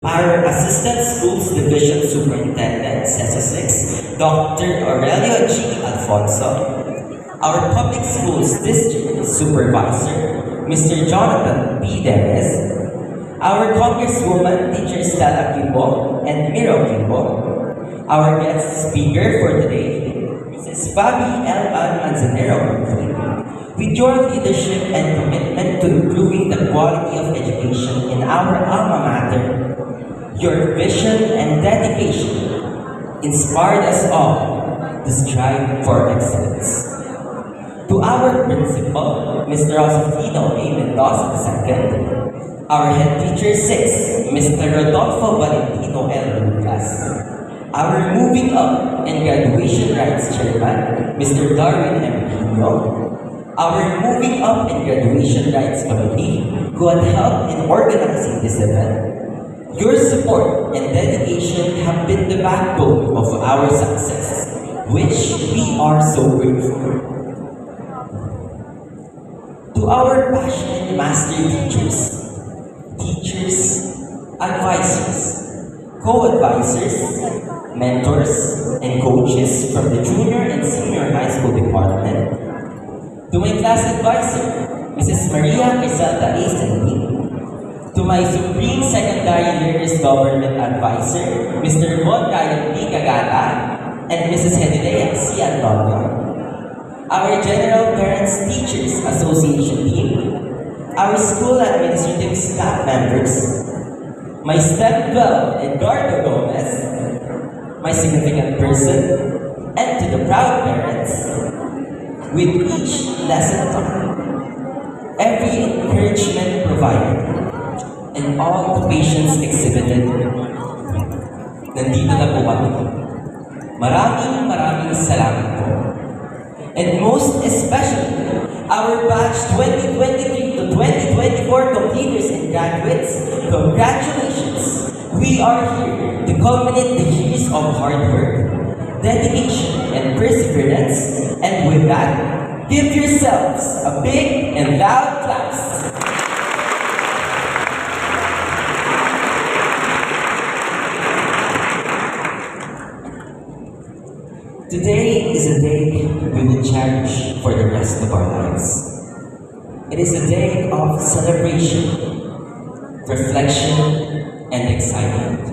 Our Assistant Schools Division Superintendent, CESO 6, Dr. Aurelio G. Alfonso, our Public Schools District Supervisor, Mr. Jonathan P. Derez, our Congresswoman, Teacher Stella Kimbo and Miro Kimbo, our guest speaker for today, Mrs. Fabi L. Manzanero. With your leadership and commitment to improving the quality of education in our alma mater, your vision and dedication inspired us all to strive for excellence. To our principal, Mr. Josefino A. Mendoza II, our head teacher 6, Mr. Rodolfo Valentino L. Lucas, our moving up and graduation rights chairman, Mr. Darwin M. Pino, our moving up and graduation rights committee who had helped in organizing this event. Your support and dedication have been the backbone of our success, which we are so grateful. To our passionate master teachers, advisors, co-advisors, mentors, and coaches from the junior and senior high school department, to my class advisor, Mrs. Maria Criselda A. Sandy, to my Supreme Secondary Learners Government Advisor, Mr. Von Ryan P. Cagata, and Mrs. Hedilea C. Antonio, our General Parents Teachers Association team, our school administrative staff members, my STEM 12 Edgardo Gomez, my significant person, and to the proud parents, with each lesson taught, every encouragement provided, and all the patience exhibited, nandito na po kami. Maraming salamat po. And most especially, our batch 2023 to 2024 completers and graduates, congratulations! We are here to culminate the years of hard work, dedication, and perseverance, and with that, give yourselves a big and loud claps. Today is a day we will cherish for the rest of our lives. It is a day of celebration, reflection, and excitement.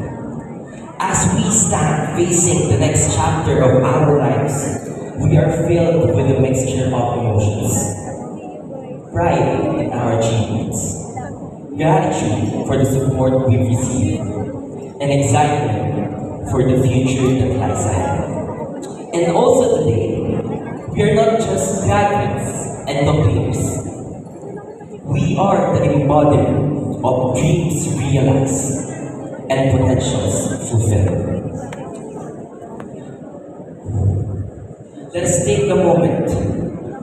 As we stand facing the next chapter of our lives, we are filled with a mixture of emotions. Pride in our achievements, gratitude for the support we've received, and excitement for the future that lies ahead. And also today, we are not just graduates and completers. We are the embodiment of dreams realized and potentials fulfilled. Let us take a moment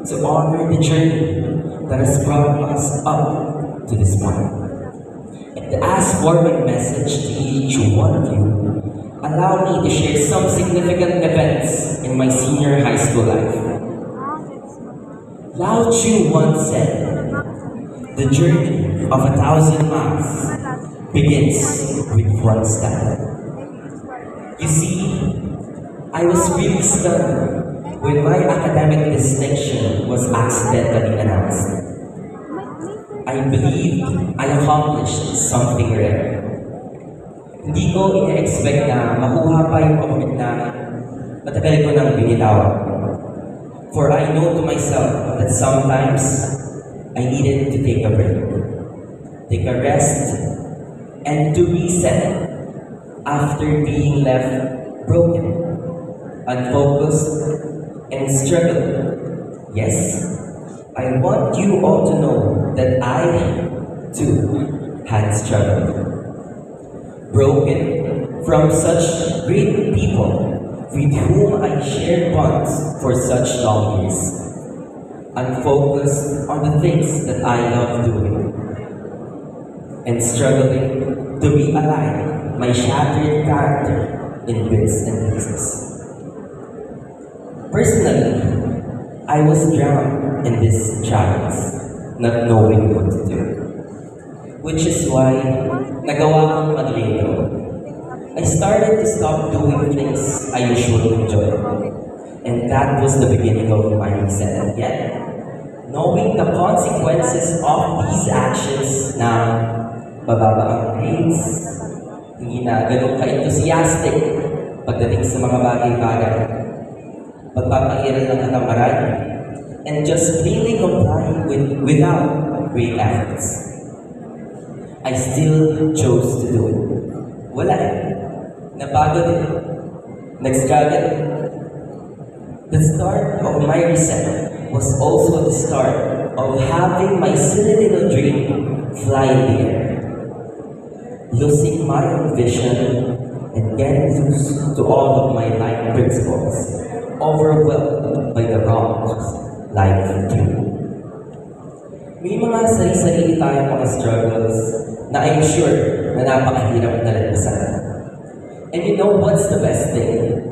to honor the journey that has brought us up to this point. And as for my message to each one of you, allow me to share some significant events in my senior high school life. Lao Tzu once said, "The journey of 1,000 miles begins with one step." You see, I was really stunned when my academic distinction was accidentally announced. I believed I accomplished something rare. Hindi ko ina-expect na makuha pa yung award na matagal ko nang binitawan. For I know to myself that sometimes I needed to take a break, take a rest, and to reset after being left broken, unfocused, and struggling. Yes, I want you all to know that I, too, had struggled. Broken from such great people with whom I shared bonds for such long years, unfocused on the things that I love doing, and struggling to realign my shattered character in bits and pieces. Personally, I was drowned in these trials, not knowing what to do. Which is why nagawa kong maglito I started to stop doing things I usually enjoy. And that was the beginning of my reset. And yet, knowing the consequences of these actions na bababa ang grades, hindi na ganun ka-enthusiastic pagdating sa mga bagay-bagay, pagpapahiral ng katamaran, and just plainly comply without great efforts. I still chose to do it. Wala eh. Napagod eh. Nag-struggle. The start of my reset was also the start of having my silly little dream fly in the air. Losing my own vision and getting loose to all of my life principles, overwhelmed by the wrong life dream. May mga sarili-sarili tayong mga struggles na I'm sure na napakahirap na lagpasan. And you know what's the best thing?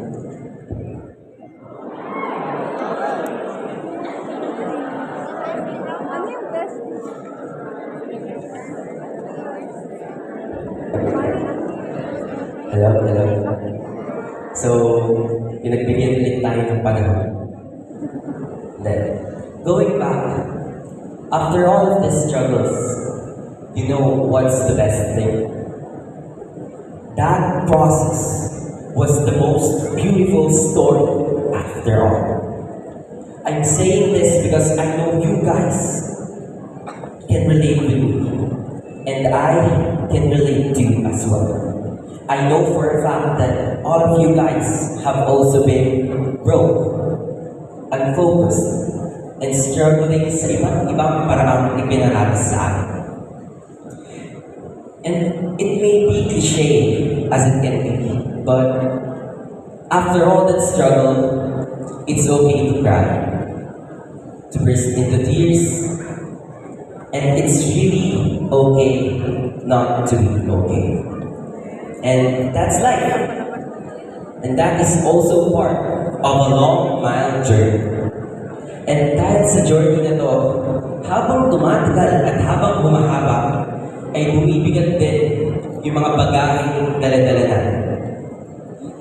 Hello. So, pinagbigyan ulit tayo ng panahon. Then, going back, after all of these struggles, you know what's the best thing? That process was the most beautiful story after all. I'm saying this because I know you guys can relate with me. And I can relate to you as well. I know for a fact that all of you guys have also been broke, unfocused, and struggling sa iba't ibang paraang ipinaranas sa akin. And it may be cliche as it can be, but after all that struggle, it's okay to cry, to burst into tears, and it's really okay not to be okay. And that's life. And that is also part of a long, mild journey. And dahil sa journey na to, habang tumatagal at habang humahaba, ay bumibigat din yung mga bagay dala-dala natin.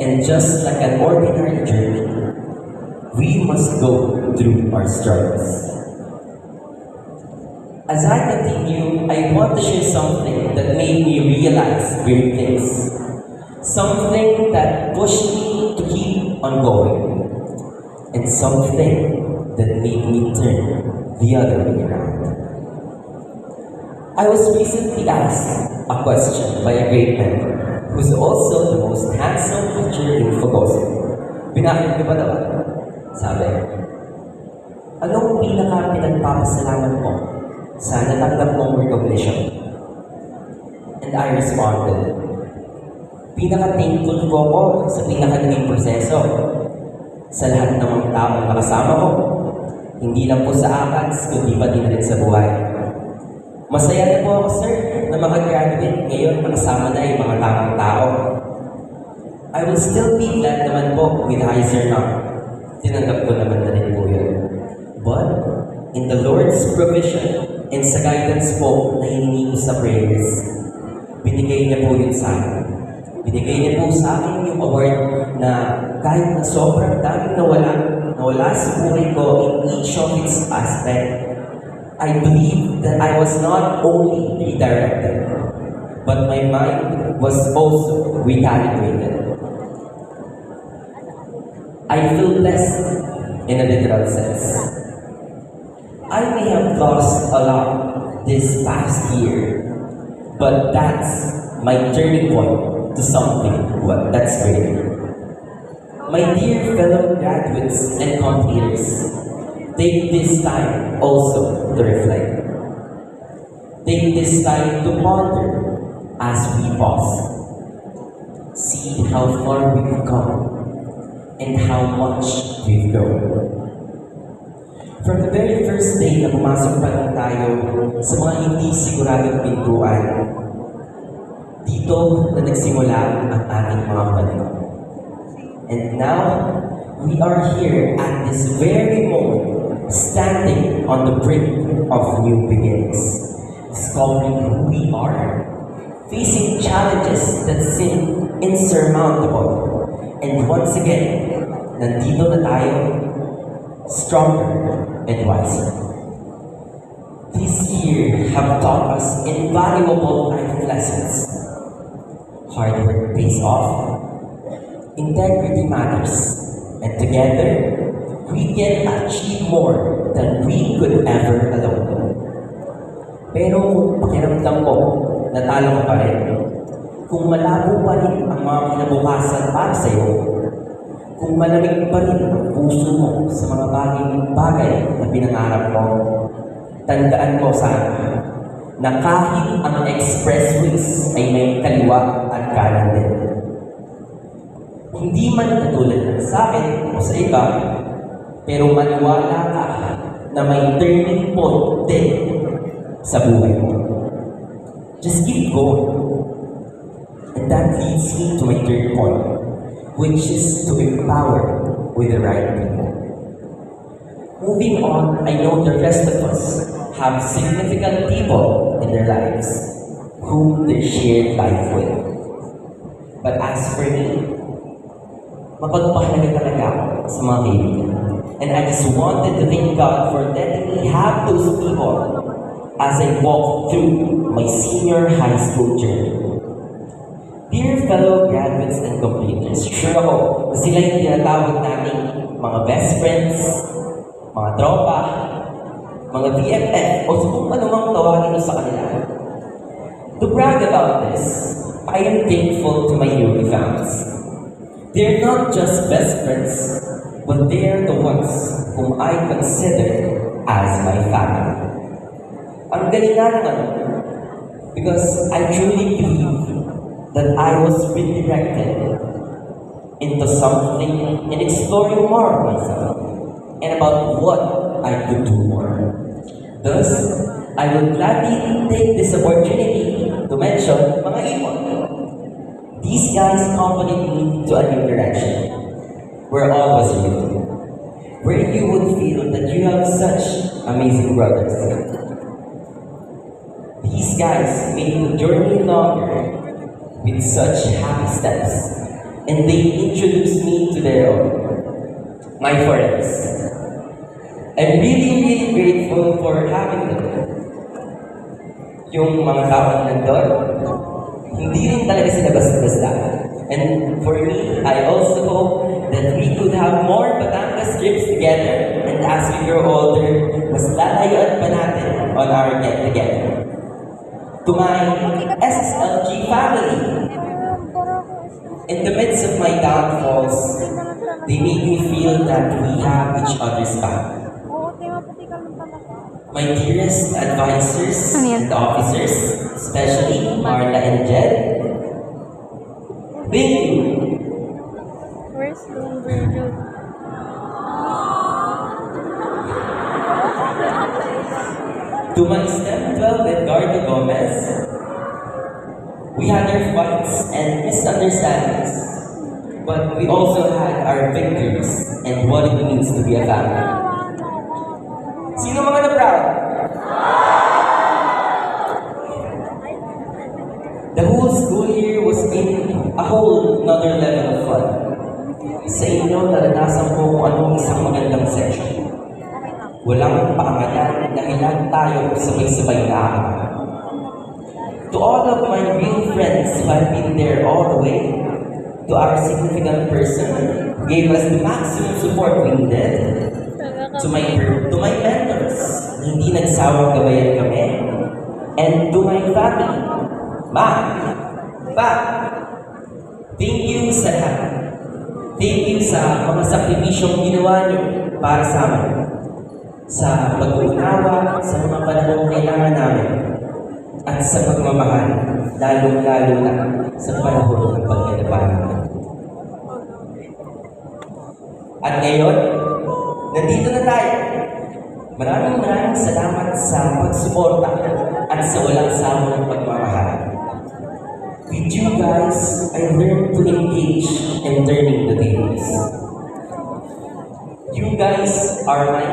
And just like an ordinary journey, we must go through our struggles. As I continue, I want to share something that made me realize great things. Something that pushed me to keep on going. And something that made me turn the other way around. I was recently asked a question by a great mentor who's also the most handsome teacher in Fugoso. Binakit ko ba daw? Sabi, anong pinaka-pinagpapasalamat mo sa natanggap mong recognition? And I responded, pinaka-thankful ko ako sa pinaka-naging proseso sa lahat ng mga taong nakasama ko, hindi lang po sa ACADS, kundi pati na rin sa buhay. Masaya na po ako, sir, na makagraduate ngayon nakasama na yung mga tamang tao. I will still be glad naman po with higher number. Tinanggap ko naman na rin po yun. But, in the Lord's provision, and sa guidance po na hiningi ko sa prayers, binigay niya po yun sa akin. Binigay niya po sa akin yung award na kahit na sobrang daming nawala sa buhay ko in each of its aspect, I believe that I was not only redirected, but my mind was also recalibrated. I feel blessed in a literal sense. I may have lost a lot this past year, but that's my turning point to something that's greater. My dear fellow graduates and completers, take this time also to reflect. Take this time to ponder as we pause. See how far we've come and how much we've grown. From the very first day na pumasok pa lang tayo sa mga hindi siguradong pintuan, dito na nagsimula ang ating mga panahon. And now, we are here at this very moment, standing on the brink of new beginnings, discovering who we are, facing challenges that seem insurmountable. And once again, nandito na tayo, stronger and wiser. This year have taught us invaluable life lessons. Hard work pays off, integrity matters, and together, we can achieve more than we could ever alone. Pero kung pakiramdam mo, natalo ka pa rin, kung malabo pa rin ang mga kinabukasan para sa'yo, kung malamig pa rin ang puso mo sa mga bagay na pinangarap mo, tandaan mo sana na kahit ang expressways ay may kaliwa at kanan din. Hindi man katulad ng sa akin o sa iba, pero maniwala ka na may turning point din sa buhay mo. Just keep going. And that leads me to my third point, which is to empower with the right people. Moving on, I know the rest of us have significant people in their lives whom they shared life with. But as for me, mapagpahalaga talaga ako sa mga kaibigan. And I just wanted to thank God for letting me have those people as I walk through my senior high school journey. Dear fellow graduates and completers, sure ako na sila yung tinatawag nating mga best friends, mga tropa, mga BFF, o kung anumang tawagin mo sa kanila. To brag about this, I am thankful to my uni fans. They're not just best friends, but they are the ones whom I consider as my family. Ang galing nga naman, because I truly believe that I was redirected into something and exploring more of myself and about what I could do more. Thus, I will gladly take this opportunity to mention mga ipon. These guys accompanied me to a new direction, where all was new, where you would feel that you have such amazing brothers. These guys made the journey longer with such happy steps, and they introduced me to their own, my friends. I'm really grateful for having them. Yung mga tao na nandun, hindi rin talaga sila basta-basta. And for me, I also hope that we could have more Batangas trips together, and as we grow older, mas lalayuan pa natin on our get-together. To my SSLG family, in the midst of my downfalls, they made me feel that we have each other's back. My dearest advisors and officers, especially Marla and Jed, thank you. Where's Virgil? To my STEM 12 Edgardo Gomez, we had our fights and misunderstandings, but we also had our victories and what it means to be a family. Sino mga na-proud? The whole school year was in a whole another level of fun. Sa inyo, naranasan ko kung anong isang magandang section. Walang paangalan dahil lahat tayo sabay-sabay na ako. To all of my real friends who have been there all the way, to our significant person who gave us the maximum support we needed, to my mentors, hindi nagsawang gabayan kami, and to my family, Ma, Pa, thank you sa lahat. Thank you sa mga sakripisyong ginawa niyo para sa amin. Sa pag-unawa sa mga panahong kailangan namin at sa pagmamahal, lalong-lalo na sa panahon ng pagkalabanan. At ngayon, nandito na tayo. Maraming salamat sa pagsuporta at sa walang sawang pagmamahal. With you guys, I learned to engage in turning the tables. You guys are my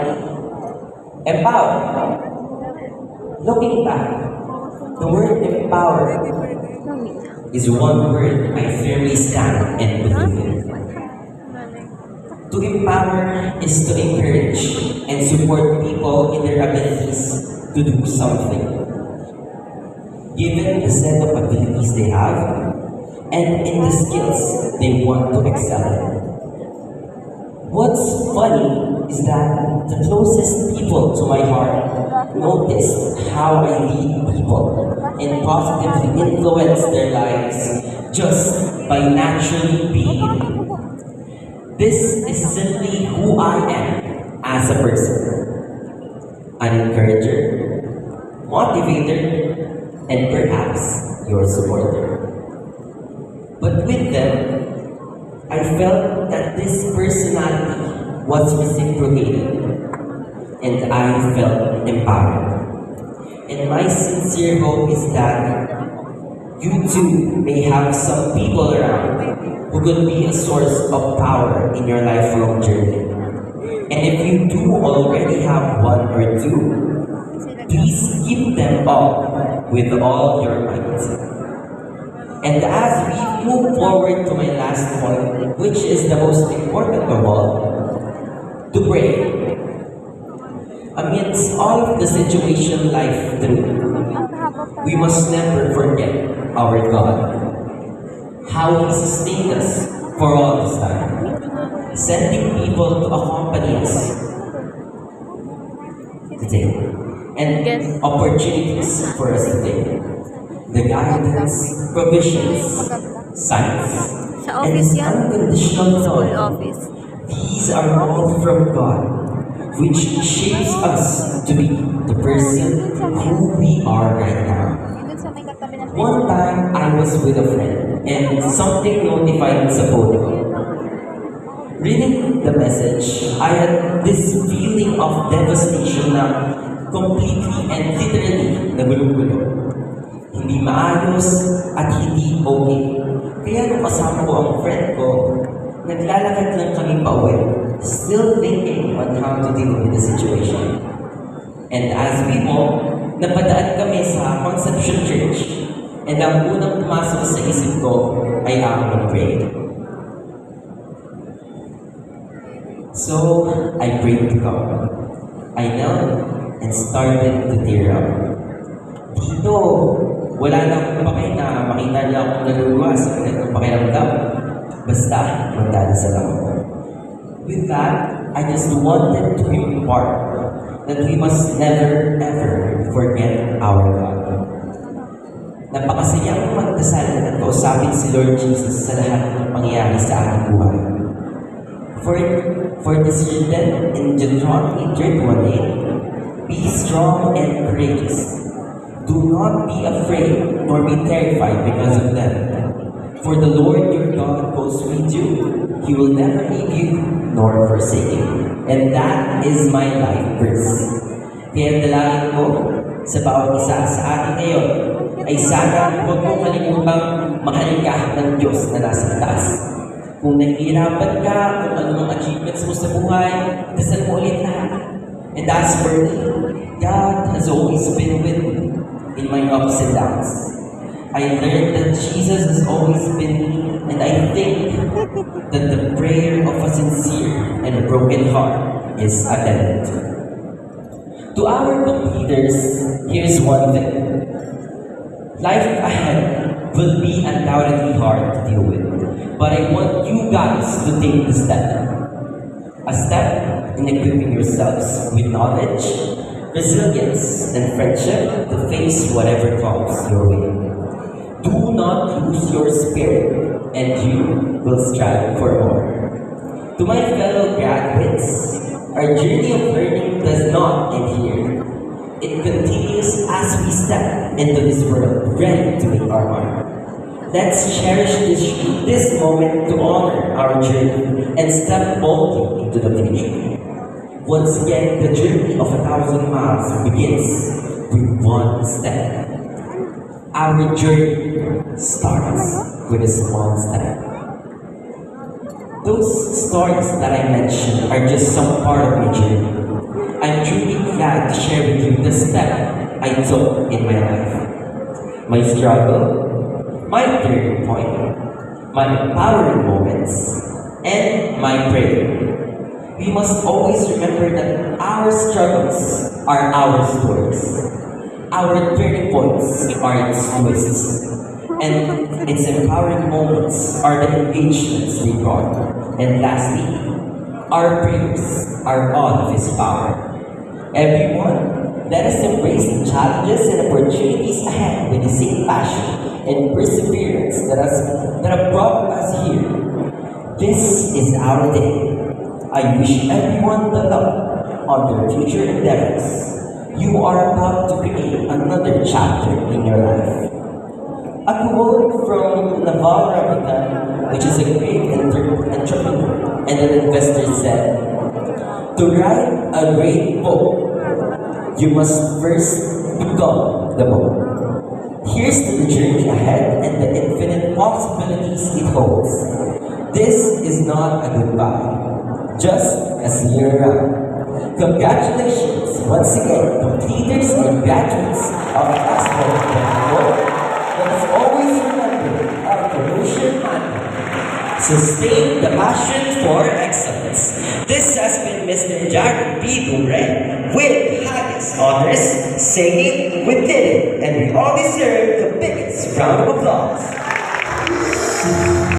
empowered. Looking back, the word empowered is one word I firmly firmly stand and believe in. Galing. To empower is to encourage and support people in their abilities to do something, given the set of abilities they have and in the skills they want to excel in. What's funny is that the closest people to my heart notice how I lead people and positively influence their lives just by naturally being. This is simply who I am as a person. An encourager, motivator, and perhaps your supporter. But with them, I felt that this personality was reciprocated and I felt empowered. And my sincere hope is that you too may have some people around who could be a source of power in your lifelong journey. And if you do already have one or two, please keep them up with all your might. And as we move forward to my last point, which is the most important of all, to pray. Amidst all of the situation life through, we must never forget our God. How He sustained us for all this time, sending people to accompany us today, and opportunities for us today. The guidance, provisions, signs, Sa and office His yan. unconditional School love. office. These are all from God, which shapes us to be the person who we are right now. Dun sa may katabi ng One time, I was with a friend, and something notified sa phone ko. Reading the message, I had this feeling of devastation na completely and literally nagulong-gulo. Hindi maayos at hindi okay. Kaya nung kasama ko ang friend ko, naglalakad lang kami pauwi, still thinking on how to deal with the situation. And as we walk, napadaan kami sa Conception Church. And ang unang pumasok sa isip ko ay ang pray. So, I prayed to God. I knelt and started to tear up. Dito, wala na akong pakay na makita niya akong naluluwa sa ganitong pakiramdam. Basta, magdadasal ako. With that, I just wanted to impart that we must never ever forget our God. Napakasayang magdasal at kausapin si Lord Jesus sa lahat ng pangyayari sa ating buhay. For this written in Deuteronomy 31:8, be strong and courageous. Do not be afraid nor be terrified because of them. For the Lord your God goes with you. He will never leave you nor forsake you. And that is my life verse. Kaya dalangin ko sa bawat isa sa atin ngayon ay sana huwag mong kalimutang mahalin ka ng Diyos na nasa taas. Kung nahihirapan ka, kung anong achievements mo sa buhay, dasal mo ulit lahat. And as for me, God has always been with me in my ups and downs. I learned that Jesus has always been me, and I think that the prayer of a sincere and a broken heart is attended to. To our completers, here's one thing. Life ahead will be undoubtedly hard to deal with, but I want you guys to take the step. A step in equipping yourselves with knowledge, resilience, and friendship to face whatever comes your way. Do not lose your spirit, and you will strive for more. To my fellow graduates, our journey of learning does not end here. It continues as we step into this world ready to make our mark. Let's cherish this moment to honor our journey and step boldly into the future. Once again, the journey of 1,000 miles begins with one step. Our journey starts with a small step. Those stories that I mentioned are just some part of my journey. I'm truly glad to share with you the step I took in my life. My struggle, my turning point, my empowering moments, and my prayer. We must always remember that our struggles are our stories. Our turning points are its twists. And its empowering moments are the engagements they brought. And lastly, our prayers are all of His power. Everyone, let us embrace the challenges and opportunities ahead with the same passion and perseverance that have brought us here. This is our day. I wish everyone the luck on their future endeavors. You are about to create another chapter in your life. A quote from Naval Ravikant, which is a great entrepreneur and an investor, said, "To write a great book, you must first become the book." Here's to the journey ahead and the infinite possibilities it holds. This is not a goodbye, just a see you around. Congratulations once again, completers and graduates of Expo 24. Let us always remember our promotion mantra. Sustain the passion for excellence. This has been Mr. Jared B. Dure with highest honors, saying we did it, and we all deserve the biggest round of applause.